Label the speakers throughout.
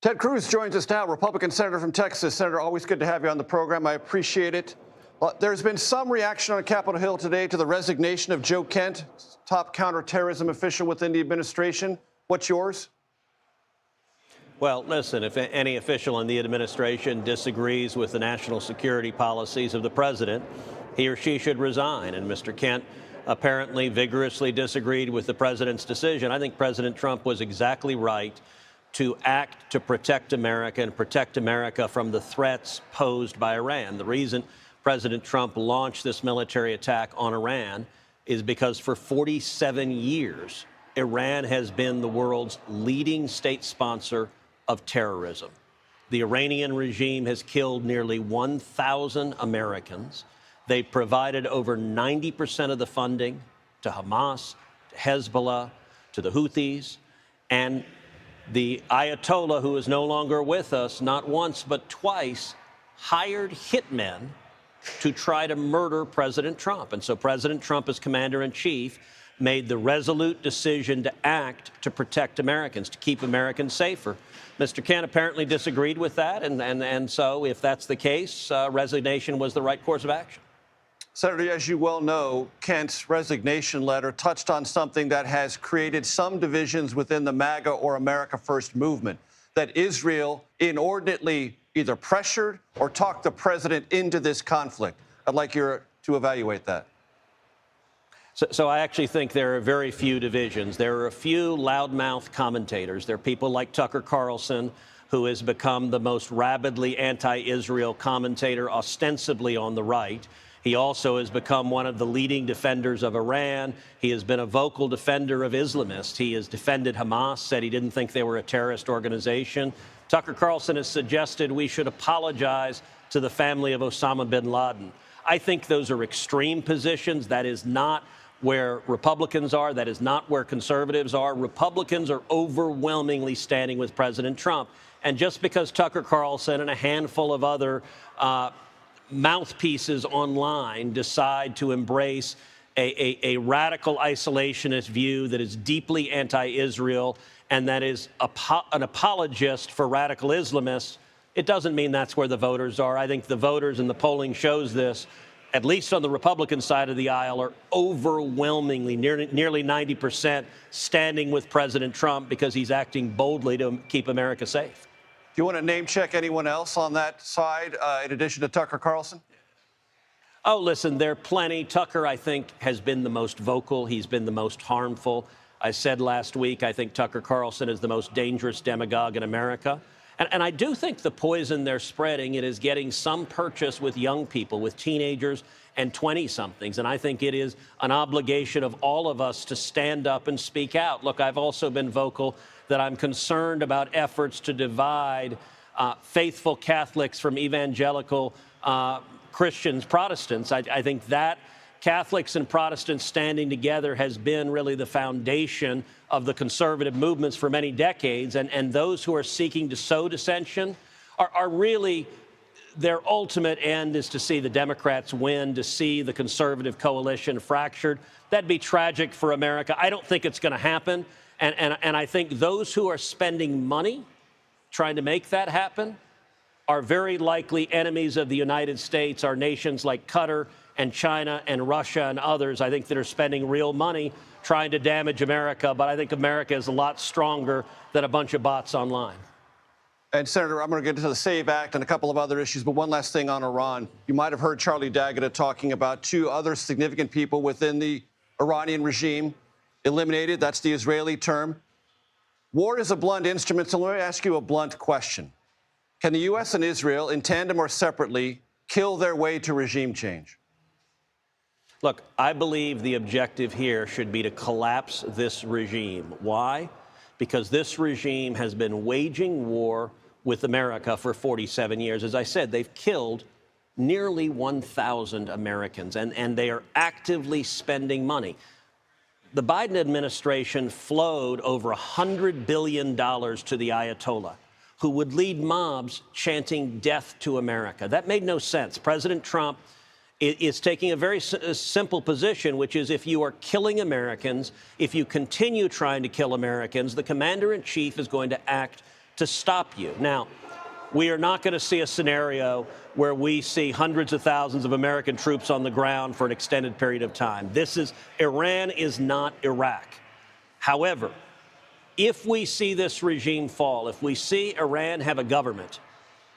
Speaker 1: Ted Cruz joins us now, Republican Senator from Texas. Senator, always good to have you on the program. I appreciate it. There's been some reaction on Capitol Hill today to the resignation of Joe Kent, top counterterrorism official within the administration. What's yours?
Speaker 2: Well, listen, if any official in the administration disagrees with the national security policies of the president, he or she should resign. And Mr. Kent apparently vigorously disagreed with the president's decision. I think President Trump was exactly right to act to protect America and protect America from the threats posed by Iran. The reason President Trump launched this military attack on Iran is because for 47 years, Iran has been the world's leading state sponsor of terrorism. The Iranian regime has killed nearly 1,000 Americans. They provided over 90% of the funding to Hamas, to Hezbollah, to the Houthis, and the Ayatollah, who is no longer with us, not once but twice, hired hitmen to try to murder President Trump. And so President Trump, as commander-in-chief, made the resolute decision to act to protect Americans, to keep Americans safer. Mr. Kent apparently disagreed with that, and so if that's the case, resignation was the right course of action.
Speaker 1: Senator, as you well know, Kent's resignation letter touched on something that has created some divisions within the MAGA or America First movement, that Israel inordinately either pressured or talked the president into this conflict. I'd like you to evaluate that.
Speaker 2: So I actually think there are very few divisions. There are a few loudmouth commentators. There are people like Tucker Carlson, who has become the most rabidly anti-Israel commentator, ostensibly on the right. He also has become one of the leading defenders of Iran. He has been a vocal defender of Islamists. He has defended Hamas, said he didn't think they were a terrorist organization. Tucker Carlson has suggested we should apologize to the family of Osama bin Laden. I think those are extreme positions. That is not where Republicans are. That is not where conservatives are. Republicans are overwhelmingly standing with President Trump. And just because Tucker Carlson and a handful of other mouthpieces online decide to embrace a radical isolationist view that is deeply anti-Israel and that is an apologist for radical Islamists, it doesn't mean that's where the voters are. I think the voters, and the polling shows this, at least on the Republican side of the aisle, are overwhelmingly, nearly 90%, standing with President Trump because he's acting boldly to keep America safe.
Speaker 1: Do you want to name check anyone else on that side, in addition to Tucker Carlson?
Speaker 2: Oh, listen, there are plenty. Tucker, I think, has been the most vocal. He's been the most harmful. I said last week, I think Tucker Carlson is the most dangerous demagogue in America. And I do think the poison they're spreading, it is getting some purchase with young people, with teenagers and 20-somethings. And I think it is an obligation of all of us to stand up and speak out. Look, I've also been vocal that I'm concerned about efforts to divide faithful Catholics from evangelical Christians, Protestants. I think that Catholics and Protestants standing together has been really the foundation of the conservative movements for many decades. And those who are seeking to sow dissension are really, their ultimate end is to see the Democrats win, to see the conservative coalition fractured. That'd be tragic for America. I don't think it's going to happen. And I think those who are spending money trying to make that happen are very likely enemies of the United States, are nations like Qatar and China and Russia and others, I think, that are spending real money trying to damage America. But I think America is a lot stronger than a bunch of bots online.
Speaker 1: And, Senator, I'm going to get into the SAVE Act and a couple of other issues, but one last thing on Iran. You might have heard Charlie D'Agata talking about two other significant people within the Iranian regime eliminated. That's the Israeli term. War is a blunt instrument, so let me ask you a blunt question. Can the U.S. and Israel, in tandem or separately, kill their way to regime change?
Speaker 2: Look, I believe the objective here should be to collapse this regime. Why? Because this regime has been waging war with America for 47 years. As I said, they've killed nearly 1,000 Americans, and they are actively spending money. The Biden administration flowed over $100 billion to the Ayatollah, who would lead mobs chanting death to America. That made no sense. President Trump is taking a very simple position, which is if you are killing Americans, if you continue trying to kill Americans, the commander-in-chief is going to act to stop you. Now, we are not going to see a scenario where we see hundreds of thousands of American troops on the ground for an extended period of time. Iran is not Iraq. However, if we see this regime fall, if we see Iran have a government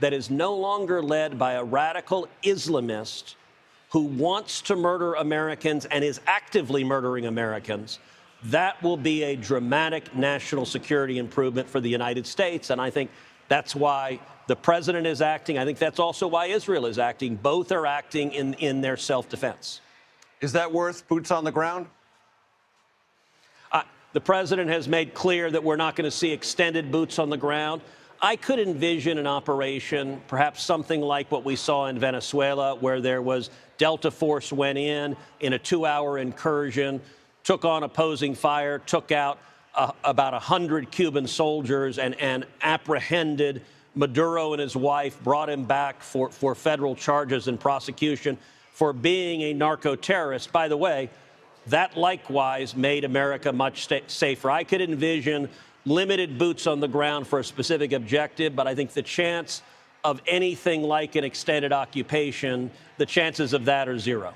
Speaker 2: that is no longer led by a radical Islamist who wants to murder Americans and is actively murdering Americans, that will be a dramatic national security improvement for the United States. And I think that's why the president is acting. I think that's also why Israel is acting. Both are acting in their self-defense.
Speaker 1: Is that worth boots on the ground?
Speaker 2: The president has made clear that we're not going to see extended boots on the ground. I could envision an operation, perhaps something like what we saw in Venezuela, where there was Delta Force went in a 2-hour incursion, took on opposing fire, took out about 100 Cuban soldiers and apprehended Maduro and his wife, brought him back for federal charges and prosecution for being a narco-terrorist. By the way, that likewise made America much safer. I could envision limited boots on the ground for a specific objective, but I think the chance of anything like an extended occupation, the chances of that are zero.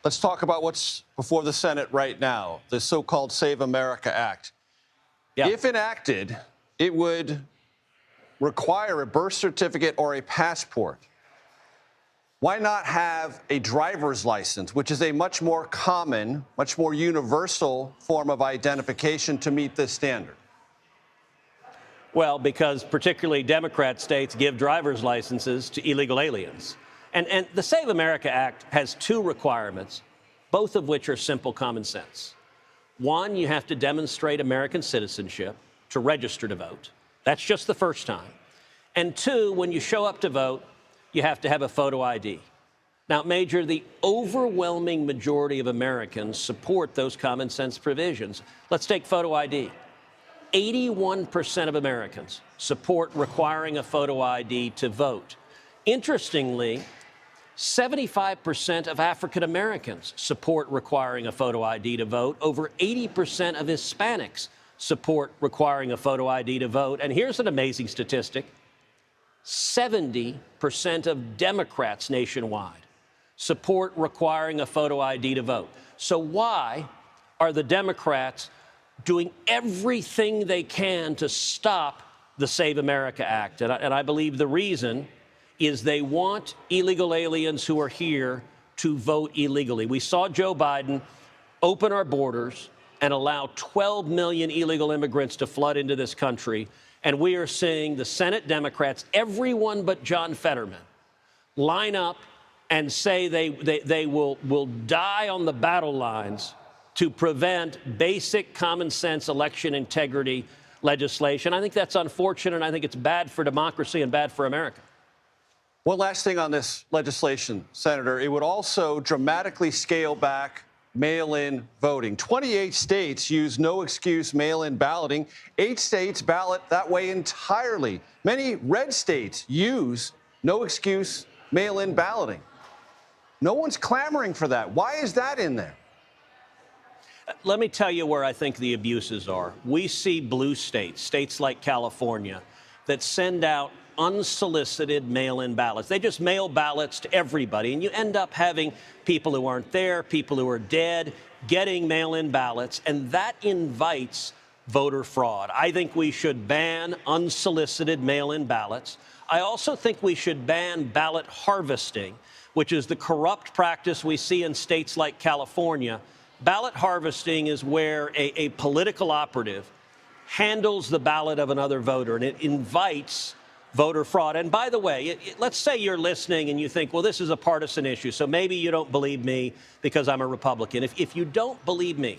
Speaker 1: Let's talk about what's before the Senate right now, the so-called Save America Act.
Speaker 2: Yeah.
Speaker 1: If enacted, it would require a birth certificate or a passport. Why not have a driver's license, which is a much more common, much more universal form of identification to meet this standard?
Speaker 2: Well, because particularly Democrat states give driver's licenses to illegal aliens. And the Save America Act has 2 requirements, both of which are simple common sense. One, you have to demonstrate American citizenship to register to vote. That's just the first time. And 2, when you show up to vote, you have to have a photo ID. Now, Major, the overwhelming majority of Americans support those common sense provisions. Let's take photo ID. 81% of Americans support requiring a photo ID to vote. Interestingly, 75% of African Americans support requiring a photo ID to vote. Over 80% of Hispanics support requiring a photo ID to vote. And here's an amazing statistic. 70% of Democrats nationwide support requiring a photo ID to vote. So why are the Democrats doing everything they can to stop the Save America Act? And I believe the reason is they want illegal aliens who are here to vote illegally. We saw Joe Biden open our borders and allow 12 million illegal immigrants to flood into this country. And we are seeing the Senate Democrats, everyone but John Fetterman, line up and say they will die on the battle lines to prevent basic common sense election integrity legislation. I think that's unfortunate, and I think it's bad for democracy and bad for America.
Speaker 1: One last thing on this legislation, Senator. It would also dramatically scale back mail-in voting. 28 states use no-excuse mail-in balloting. 8 states ballot that way entirely. Many red states use no-excuse mail-in balloting. No one's clamoring for that. Why is that in there?
Speaker 2: Let me tell you where I think the abuses are. We see blue states, states like California, that send out unsolicited mail-in ballots. They just mail ballots to everybody, and you end up having people who aren't there, people who are dead, getting mail-in ballots, and that invites voter fraud. I think we should ban unsolicited mail-in ballots. I also think we should ban ballot harvesting, which is the corrupt practice we see in states like California. Ballot harvesting is where a political operative handles the ballot of another voter, and it invites voter fraud. And by the way, let's say you're listening and you think, well, this is a partisan issue, so maybe you don't believe me because I'm a Republican. If you don't believe me,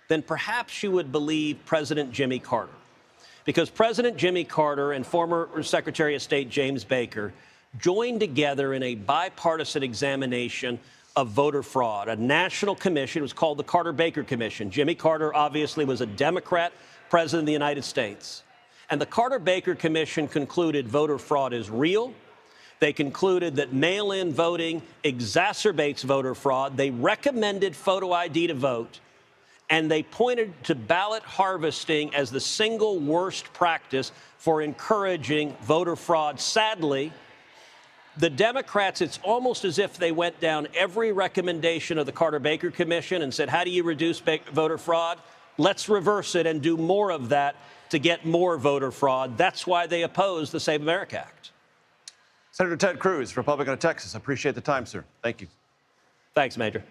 Speaker 2: then perhaps you would believe President Jimmy Carter. Because President Jimmy Carter and former Secretary of State James Baker joined together in a bipartisan examination of voter fraud. A national commission, it was called the Carter-Baker Commission. Jimmy Carter obviously was a Democrat president of the United States. And the Carter-Baker Commission concluded voter fraud is real. They concluded that mail-in voting exacerbates voter fraud. They recommended photo ID to vote. and they pointed to ballot harvesting as the single worst practice for encouraging voter fraud. Sadly, the Democrats, it's almost as if they went down every recommendation of the Carter-Baker Commission and said, how do you reduce voter fraud? Let's reverse it and do more of that to get more voter fraud. That's why they oppose the Save America Act.
Speaker 1: Senator Ted Cruz, Republican of Texas. I appreciate the time, sir. Thank you.
Speaker 2: Thanks, Major.